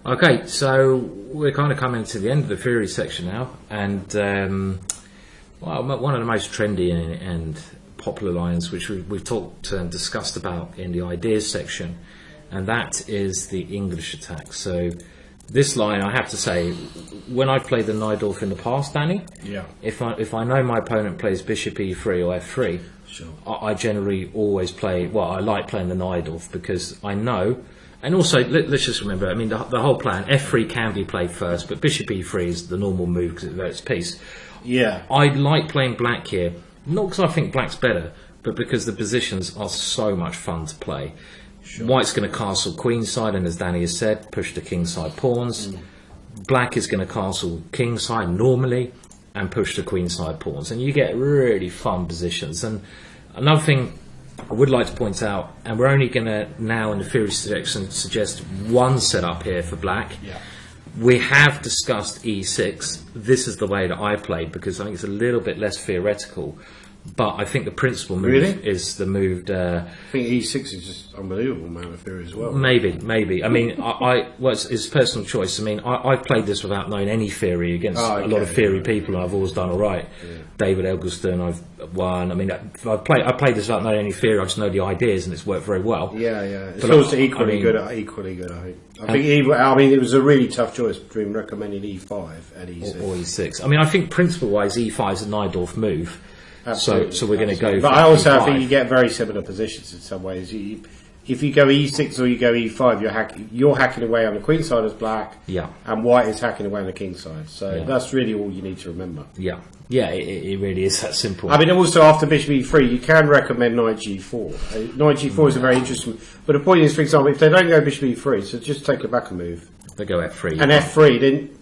Okay, so we're kind of coming to the end of the theory section now, and well, one of the most trendy and popular lines which we've talked and discussed about in the ideas section, and that is the English attack. So this line, I have to say, when I've played the Najdorf in the past, Danny, if I know my opponent plays bishop e3 or f3, sure. I generally always play, well, I like playing the Najdorf because I know, and also let's just remember, I mean, the whole plan, f3 can be played first, but bishop e3 is the normal move because it votes piece. Yeah. I like playing black here, not because I think black's better, but because the positions are so much fun to play. Sure. White's going to castle queenside, and as Danny has said, push the kingside pawns. Black is going to castle kingside normally and push the queenside pawns, and you get really fun positions. And another thing I would like to point out, and we're only going to now in the theory section suggest one setup here for black. Yeah. We have discussed e6. This is the way that I played because I think it's a little bit less theoretical. But I think the principal move is the move. I think e6 is just unbelievable amount of theory as well. Maybe. I mean, well, it's personal choice. I mean, I've played this without knowing any theory against a lot of theory people, and I've always done all right. Yeah. David Eggleston, I've won. I mean, I played this without knowing any theory. I just know the ideas, and it's worked very well. Yeah. It's also equally good. I think. I mean, it was a really tough choice between recommending e5 and e6 or e6. I mean, I think principle-wise, e5 is a Najdorf move. Absolutely, so we're going to go. But I also think you get very similar positions in some ways. If you go e6 or you go e5, you're hacking away on the queen side as black, and white is hacking away on the king side. So that's really all you need to remember. Yeah, it really is that simple. I mean, also after bishop e3, you can recommend knight g4. Knight g4 is a very interesting. But the point is, for example, if they don't go bishop e3, so just take a back move. They go f3. And f3, then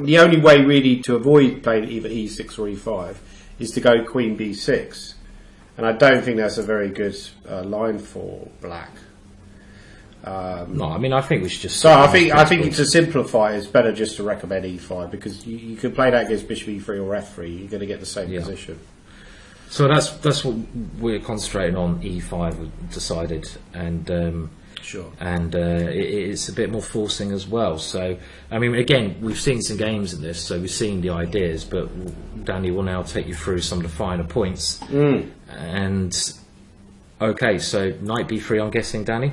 the only way really to avoid playing either e6 or e5 is to go queen b6, and I don't think that's a very good line for black. No, I mean I think we should just. So I think to simplify, it's better just to recommend e5 because you can play that against bishop e3 or f3. You're going to get the same position. So that's what we're concentrating on. E5 we've decided, and sure, and it's a bit more forcing as well. So I mean, again, we've seen some games in this, so we've seen the ideas, but Danny will now take you through some of the finer points. And okay, so knight b3, I'm guessing, Danny.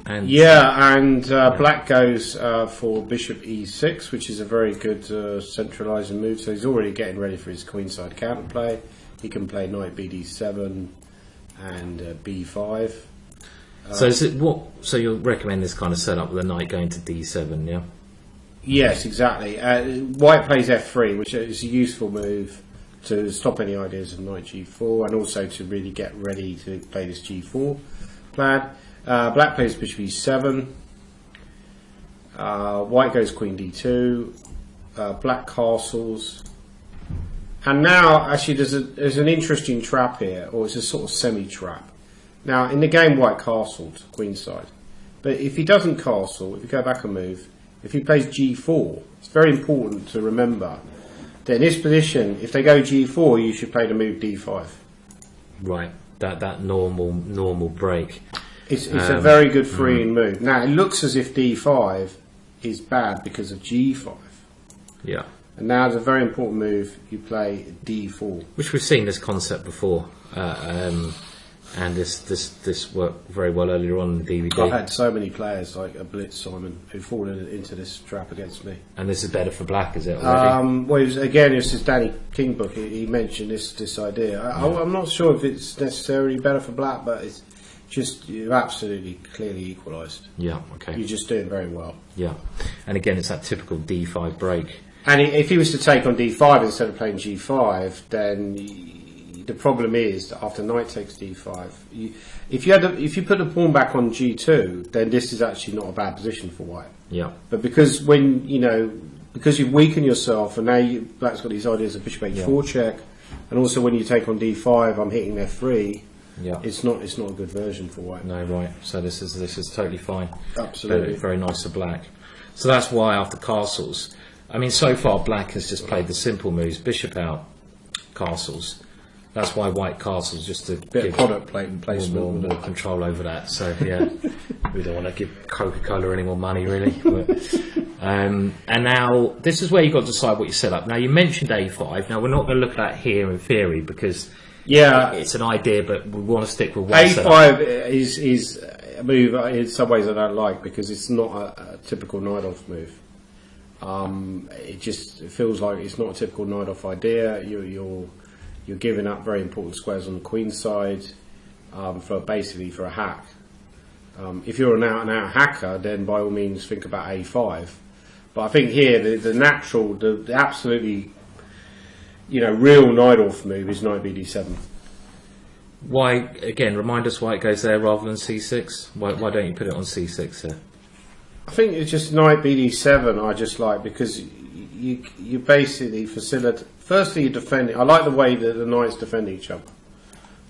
And black goes for bishop e6, which is a very good centralising move. So he's already getting ready for his queenside counterplay. He can play knight bd7 and b5. So you'll recommend this kind of setup with a knight going to d7, yeah? Yes, exactly. White plays f3, which is a useful move to stop any ideas of knight g4, and also to really get ready to play this g4 plan. Black plays bishop e7. White goes queen d2. Black castles. And now, actually, there's an interesting trap here, or it's a sort of semi-trap. Now, in the game, white castled queenside. But if he doesn't castle, if you go back a move, if he plays g4, it's very important to remember that in this position, if they go g4, you should play the move d5. Right, that normal break. It's a very good freeing move. Now, it looks as if d5 is bad because of g5. Yeah. And now it's a very important move, you play d4. Which we've seen this concept before. And this worked very well earlier on in the DVD. I've had so many players like a Blitz Simon who've fallen into this trap against me. And this is better for black, is it already? Well, it's his Danny King book. He mentioned this idea. I'm not sure if it's necessarily better for black, but it's just you're absolutely clearly equalised. Yeah, okay. You're just doing very well. Yeah, and again, it's that typical d5 break. And if he was to take on d5 instead of playing g5, then the problem is that after knight takes d5, if you put the pawn back on g2, then this is actually not a bad position for white. Yeah. But because because you've weakened yourself, and now black's got these ideas of bishop h4 check, and also when you take on d5, I'm hitting f3. Yeah. It's not a good version for white. No, right. So this is totally fine. Absolutely. Very, very nice for black. So that's why after castles, I mean, so far black has just played the simple moves: bishop out, castles. That's why white castles, just to Bit of give product placement. more control over that. So yeah, we don't want to give Coca-Cola any more money, really. But, and now this is where you've got to decide what you set up. Now you mentioned A5. Now we're not going to look at that here in theory because it's an idea, but we want to stick with one A5 is a move in some ways I don't like because it's not a typical knight-off move. It just feels like it's not a typical knight-off idea. You're giving up very important squares on the queen side for a hack. If you're an out-and-out hacker, then by all means think about A5. But I think here the natural, the absolutely, real knight-off move is knight bd7. Why, again, remind us why it goes there rather than c6? Why don't you put it on c6 here? I think it's just knight bd7 I just like because you basically facilitate. Firstly, you're defending. I like the way that the knights defend each other.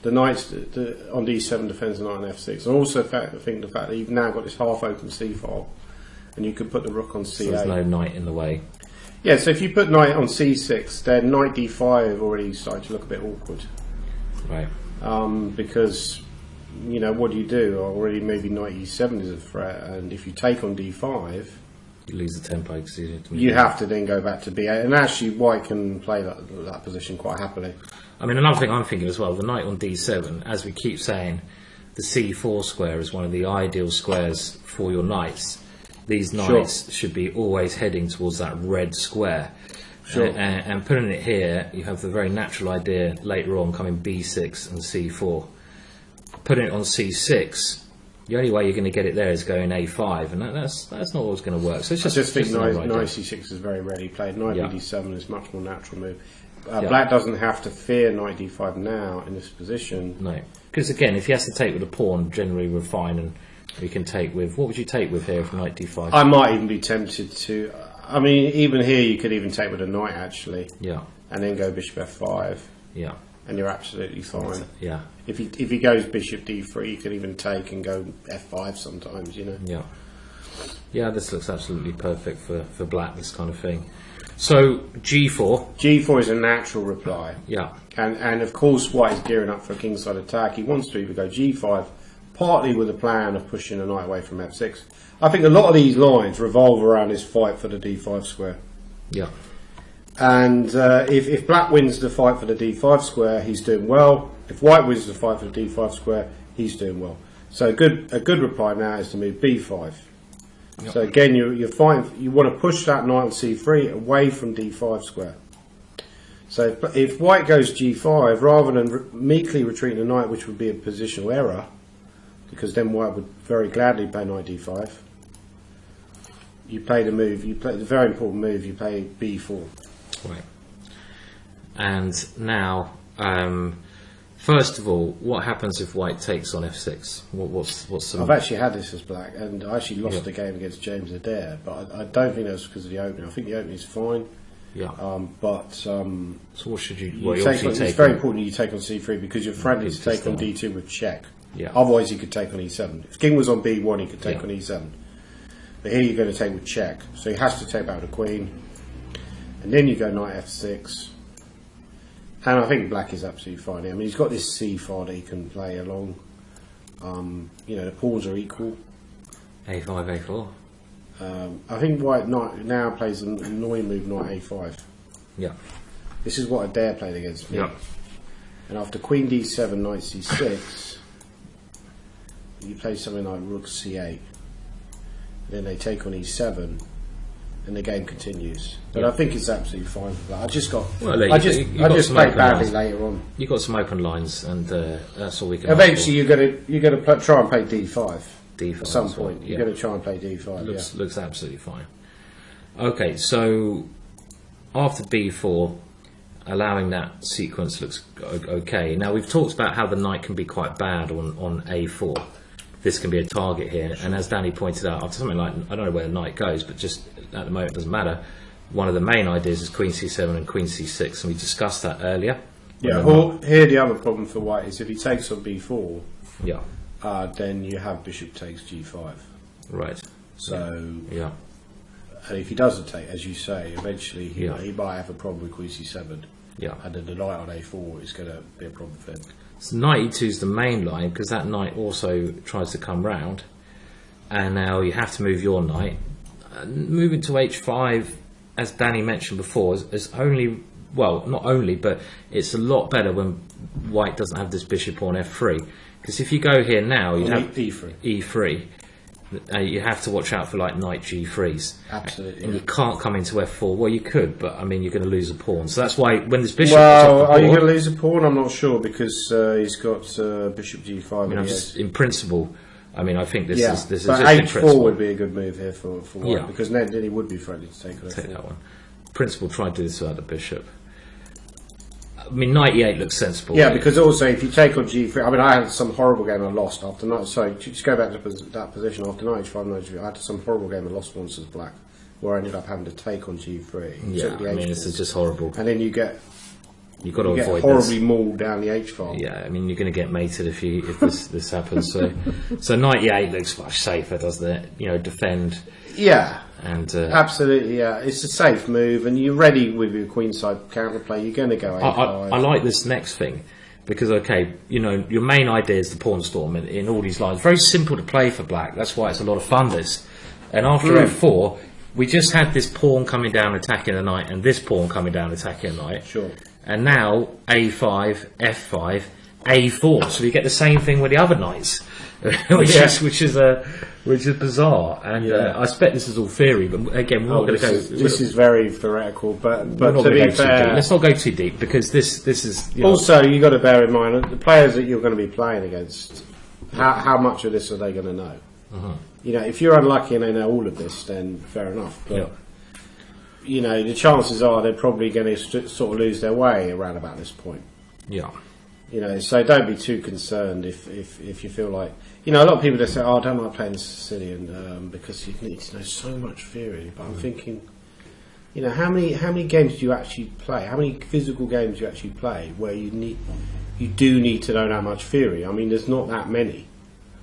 The knights on d7 defends the knight on f6. And also I think the fact that you've now got this half-open c-file and you could put the rook on c8. So there's no knight in the way. Yeah, so if you put knight on c6, then knight d5 already starts to look a bit awkward. Right. Because, what do you do? Already maybe knight e7 is a threat, and if you take on d5... You lose the tempo because you have to then go back to b8, and actually white can play that position quite happily. I mean, another thing I'm thinking as well, the knight on d7, as we keep saying, the c4 square is one of the ideal squares for your knights. These knights should be always heading towards that red square. Sure. And putting it here, you have the very natural idea later on coming b6 and c4. Putting it on c6, the only way you're going to get it there is going a5, and that's not always going to work. So it's I just think knight right c6 is very rarely played. Knight bd7 is much more natural move. Black doesn't have to fear knight d5 now in this position. No, because again, if he has to take with a pawn, generally we're fine, and we can take with. What would you take with here if knight d5? I might even be tempted to. I mean, even here you could even take with a knight actually. Yeah. And then go bishop f5. Yeah. And you're absolutely fine. Yeah. If he goes bishop d3, you could even take and go f5 sometimes, Yeah. Yeah, this looks absolutely perfect for black, this kind of thing. So, g4. G4 is a natural reply. Yeah. And of course white is gearing up for a kingside attack. He wants to either go g5, partly with a plan of pushing a knight away from f6. I think a lot of these lines revolve around this fight for the d5 square. Yeah. And if black wins the fight for the d5 square, he's doing well. If white wins the fight for the d5 square, he's doing well. So a good reply now is to move b5. Yep. So again, you're fine. You want to push that knight on c3 away from d5 square. So if white goes g5, rather than meekly retreating the knight, which would be a positional error, because then white would very gladly play knight d5. You play the move. You play the very important move. You play b4. Right. And now, first of all, what happens if white takes on f6? What's some... I've actually had this as black, and I actually lost the game against James Adair, but I don't think that was because of the opening. I think the opening is fine. Yeah. So what should you? It's very important you take on c3 because you're friendly to take on d2 with check. Yeah. Otherwise, you could take on e7. If king was on b1, he could take on e7. But here you're going to take with check, so he has to take back the queen, and then you go knight f6. And I think black is absolutely fine. I mean, he's got this c file that he can play along. The pawns are equal. a5, a4. I think white now plays an annoying move, knight a5. Yeah. This is what Adair played against me. Yeah. And after queen d7, knight c6, you play something like rook c8. Then they take on e7, and the game continues. But I think it's absolutely fine for that. I just played badly later on. You got some open lines, and that's all we can. Eventually, you're going to try and play d5. D5 at some point. You're going to try and play d5. Looks absolutely fine. Okay, so after b4, allowing that sequence looks okay. Now we've talked about how the knight can be quite bad on a4. This can be a target here, and as Danny pointed out, after something like, I don't know where the knight goes, but just at the moment it doesn't matter. One of the main ideas is queen c7 and queen c6, and we discussed that earlier. Yeah, here the other problem for white is if he takes on b4, then you have bishop takes g5. Right. So, yeah. And if he doesn't take, as you say, eventually he might have a problem with queen c7. Yeah. And then the knight on a4 is going to be a problem for him. So knight e2 is the main line because that knight also tries to come round, and now you have to move your knight. Moving to h5, as Danny mentioned before, is only, well, not only, but it's a lot better when white doesn't have this bishop on f3. Because if you go here now, you have e3. You have to watch out for like knight g3s. Absolutely. And you can't come into f4. Well, you could, but I mean, you're going to lose a pawn. So that's why when this bishop. Well, are you going to lose a pawn? I'm not sure because he's got bishop g5. I mean, just in principle. I mean, I think this is just h4 in principle. would be a good move here for white because then he would be friendly to take that one. Principle, try to do this without the bishop. I mean, knight e8 looks sensible. Yeah, because also if you take on g3, I mean, I had some horrible game I lost after knight. Sorry, just go back to that position after knight h5, knight g3. I had some horrible game I lost once as black, where I ended up having to take on g3. Yeah, I mean, this is just horrible. And then you've got to avoid horribly mauled down the h file. Yeah, I mean, you're going to get mated if this happens. So knight e8 looks much safer, doesn't it? You know, defend. Yeah. And absolutely, yeah, it's a safe move, and you're ready with your queenside counterplay. You're going to go a5. I like this next thing because, okay, you know, your main idea is the pawn storm in all these lines. Very simple to play for black. That's why it's a lot of fun. This, and after f4, we just had this pawn coming down attacking the knight, and this pawn coming down attacking the knight. Sure. And now a5, f5, a4. So we get the same thing with the other knights, which is bizarre. And I expect this is all theory, but again, we're not going to go. This is very theoretical, but to be fair, let's not go too deep because this is. Also, you got to bear in mind the players that you're going to be playing against. How much of this are they going to know? You know, if you're unlucky and they know all of this, then fair enough. But you know, the chances are they're probably going to sort of lose their way around about this point. Yeah. You know, so don't be too concerned if you feel like, you know, a lot of people just say, "Oh, I don't like playing Sicilian because you need to know so much theory." But I'm thinking, you know, how many games do you actually play? How many physical games do you actually play where you do need to know that much theory? I mean, there's not that many.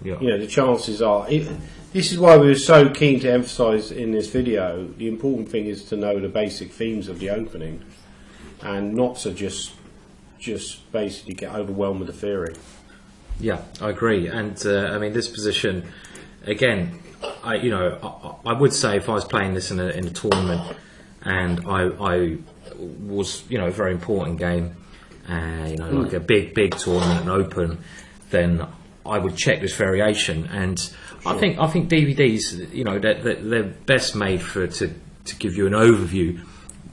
Yeah. You know, the chances are. This is why we were so keen to emphasise in this video. The important thing is to know the basic themes of the opening, and not to just basically get overwhelmed with the theory. Yeah, I agree. And I mean, this position, again, I would say if I was playing this in a tournament, and I was, you know, a very important game, like a big tournament, an open, then I would check this variation. And sure. I think DVDs, you know, they're best made to give you an overview.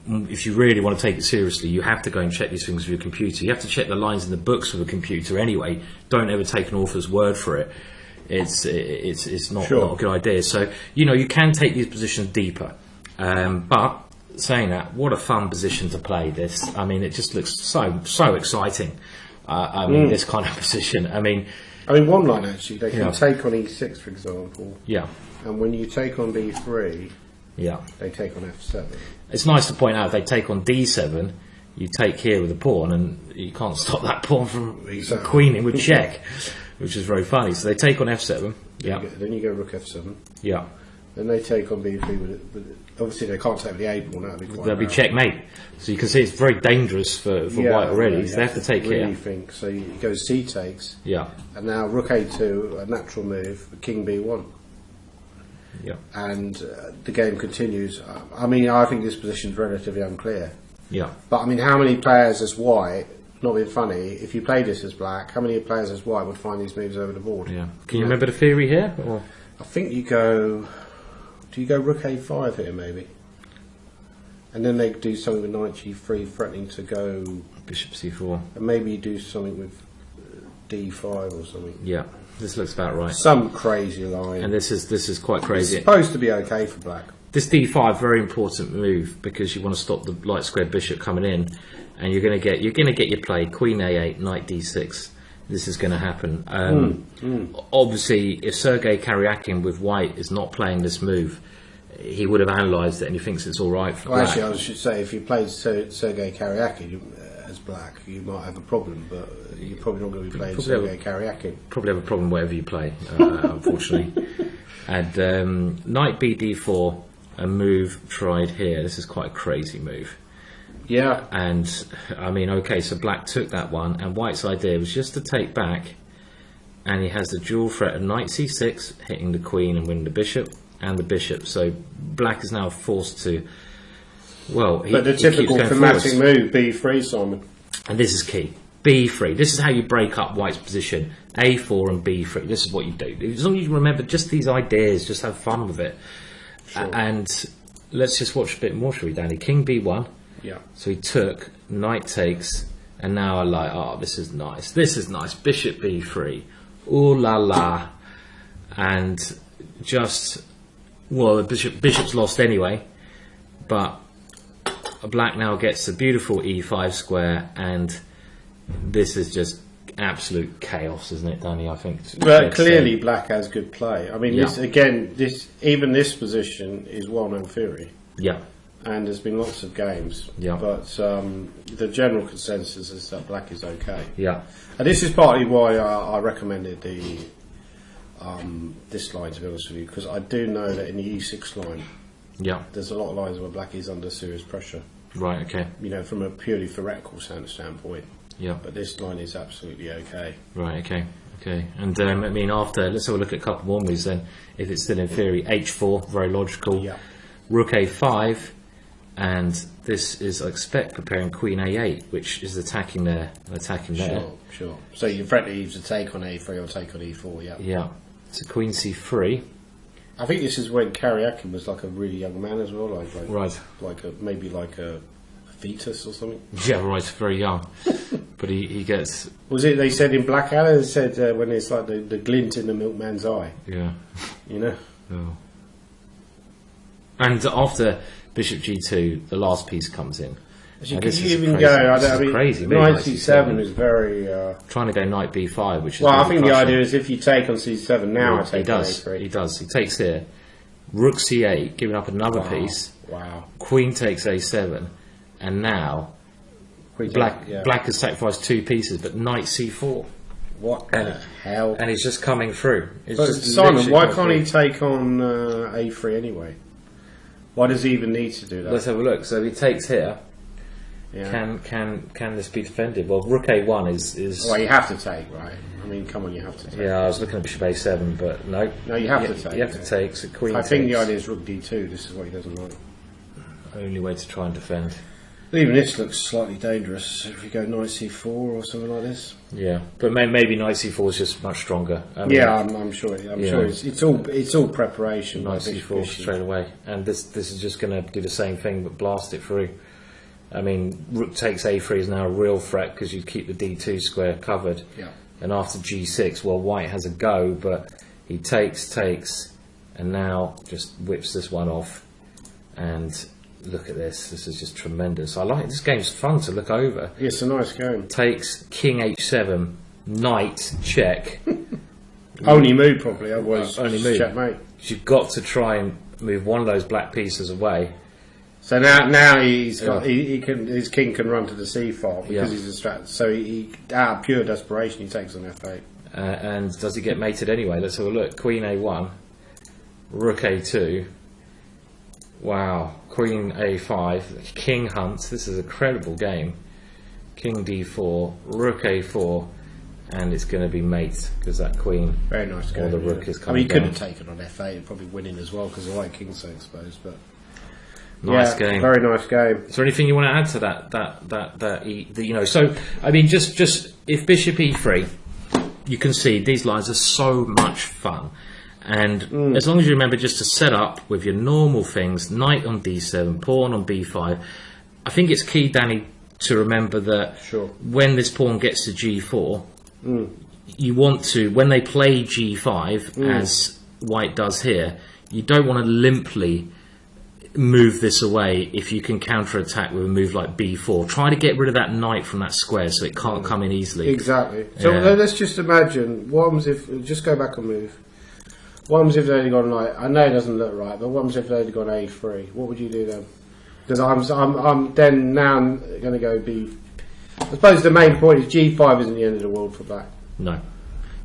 If you really want to take it seriously, you have to go and check these things with your computer. You have to check the lines in the books with a computer anyway. Don't ever take an author's word for it. It's not a good idea. So, you know, you can take these positions deeper. But saying that, what a fun position to play this. I mean, it just looks so exciting. I mean, this kind of position. I mean, one line actually, they can take on e6, for example. Yeah. And when you take on b3, they take on f7. It's nice to point out if they take on d7, you take here with a pawn, and you can't stop that pawn from queening with check, which is very funny. So they take on f7. Yeah. Then you go rook f7. Yeah. Then they take on b3 with obviously they can't take with the a pawn. That'll be checkmate. So you can see it's very dangerous for white already. So they have to take here. Think so. You go c takes. Yeah. And now rook a2, a natural move. King b1. Yeah. And the game continues. I mean, I think this position is relatively unclear. Yeah. But I mean, how many players as white? Not being funny, if you play this as black, how many players as white would find these moves over the board? Yeah. Can you remember the theory here? Or? I think you go. Do you go rook a5 here, maybe? And then they do something with knight g3, threatening to go bishop c4. And maybe you do something with d5 or something. Yeah. This looks about right. Some crazy line. And this is quite crazy. It's supposed to be okay for black. This d5, very important move because you want to stop the light squared bishop coming in, and you're going to get your play queen a8, knight d6. This is going to happen. Obviously, if Sergei Karjakin with white is not playing this move, he would have analysed it and he thinks it's all right for black. Actually, I should say if you played Sergei Karjakin as black, you might have a problem, but you're probably not going to be playing Sergei Karjakin. Probably have a problem wherever you play, unfortunately. And knight b d4, a move tried here. This is quite a crazy move. Yeah. And I mean, okay, so black took that one, and white's idea was just to take back, and he has the dual threat of knight c6, hitting the queen and winning the bishop, and the bishop. So black is now forced to, well, but the typical thematic move, b3, Simon. And this is key. b3. This is how you break up white's position. a4 and b3. This is what you do. As long as you remember just these ideas, just have fun with it. Sure. And let's just watch a bit more, shall we, Danny? King b1. Yeah. So he took, knight takes, and now I like, oh, this is nice. This is nice. Bishop b3. Ooh la la. And just, well, the bishop's lost anyway, but black now gets a beautiful e5 square, and this is just absolute chaos, isn't it, Danny? I think. But clearly, black has good play. I mean, this again, this position is well-known theory. Yeah. And there's been lots of games. Yeah. But the general consensus is that black is okay. Yeah. And this is partly why I recommended this line, to be honest with you, because I do know that in the e6 line, there's a lot of lines where black is under serious pressure. Right. Okay. You know, from a purely theoretical standpoint. Yeah. But this line is absolutely okay. Right. Okay. Okay. And I mean, after, let's have a look at a couple more moves then. If it's still in theory, h4, very logical. Yeah. Rook a5, and this is, I expect, preparing queen a8, which is attacking there. Sure. So you threaten to take on a3 or take on e4. Yeah. Yeah. So queen c3. I think this is when Karjakin was like a really young man as well, right, maybe like a fetus or something. Yeah, right, very young. But he gets. Was it? They said in Blackadder. They said when it's like the glint in the milkman's eye. Yeah. You know. Oh. And after bishop g2, the last piece comes in. As you can even go. I mean, crazy. Knight c7 is very. Trying to go knight b5, which is. Well, I think the idea is if you take on c7 now, I take he does. a3. He does. He takes here. Rook c8, giving up another piece. Wow. Queen takes a7, and now black has sacrificed two pieces, but knight c4. What the hell? And he's just coming through. But Simon, why can't he take on a3 anyway? Why does he even need to do that? Let's have a look. So he takes here. Yeah. Can this be defended? Well, rook a1 is. Well, you have to take, right? I mean, come on, you have to take. Yeah, I was looking at bishop a7, but no. No, you have to take. You have to take. So queen. I think the idea is rook d2. This is what he doesn't like. Only way to try and defend. Even this looks slightly dangerous. If you go knight c4 or something like this. Yeah, but maybe knight c4 is just much stronger. I mean, I'm sure. I'm sure it's all preparation. Knight c4 straight away, and this is just going to do the same thing but blast it through. I mean, rook takes a3 is now a real threat because you keep the d2 square covered. Yeah. And after g6, well, white has a go, but he takes, and now just whips this one off. And look at this. This is just tremendous. I like this game's fun to look over. Yeah, it's a nice game. Takes king h7, knight check. Only move probably, otherwise only move. Checkmate. You've got to try and move one of those black pieces away. So now he's got his king can run to the c file because he's distracted. So he out of pure desperation he takes on f8. And does he get mated anyway? Let's have a look. Queen a1, rook a2. Wow, queen a5, king hunts. This is a credible game. King d4, rook a4, and it's going to be mate because that queen very nice game, or the rook is coming. I mean, he could have taken on f8 and probably winning as well because the white king's so exposed, but. Nice game. Very nice game. Is there anything you want to add to that? You know, so I mean, just if bishop e3, you can see these lines are so much fun, and as long as you remember just to set up with your normal things, knight on d7, pawn on b5. I think it's key, Danny, to remember that when this pawn gets to g4, you want to, when they play g5 as white does here, you don't want to limply move this away if you can counter-attack with a move like b4. Try to get rid of that knight from that square so it can't come in easily. Exactly. So let's just imagine, what happens if, just go back and move, what happens if they only got a knight? I know it doesn't look right, but what happens if they only got a3? What would you do then? Because I'm then now going to go b. I suppose the main point is g5 isn't the end of the world for black. No.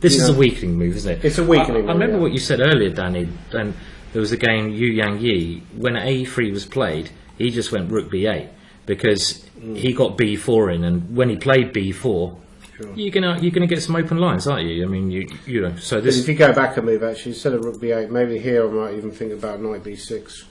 This is a weakening move, isn't it? It's a weakening move. I remember what you said earlier, Danny, and there was a game, Yu Yang Yi, when a3 was played, he just went rook b8. because he got B4 in, and when he played B4, Sure. you're gonna get some open lines, aren't you? I mean, you know. So But this if you go back a move, actually, instead of rook b8, maybe here I might even think about knight b6.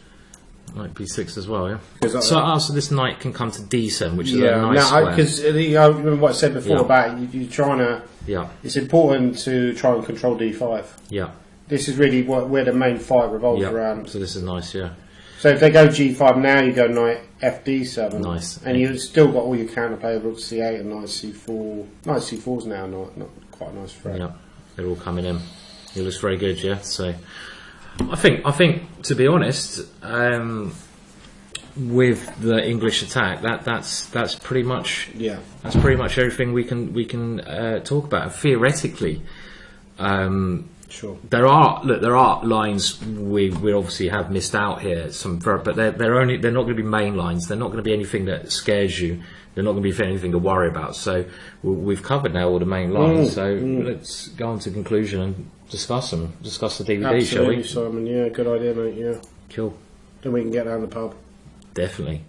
Knight B6 as well, yeah. 'Cause So this knight can come to D7, which is a nice now square. because I remember what I said before Yeah. about you're trying to. Yeah, It's important to try and control d5. yeah, This is really where the main fight revolves yeah. around. So this is nice, yeah. So if they go g5 now, you go knight fd7. Nice. And you've still got all your counterplay, rook c8 and knight c4. Knight c4's now not quite a nice threat. Yeah, they're all coming in. It looks very good, yeah. So I think to be honest, with the English attack, that's pretty much everything we can talk about. Theoretically, Sure. there are lines we obviously have missed out here. But they're not going to be main lines. They're not going to be anything that scares you. They're not going to be anything to worry about. So we've covered now all the main lines. Let's go on to conclusion and discuss them. Discuss the DVD, shall we? Absolutely, Simon. Yeah, good idea, mate. Yeah. Cool. Then we can get down the pub. Definitely.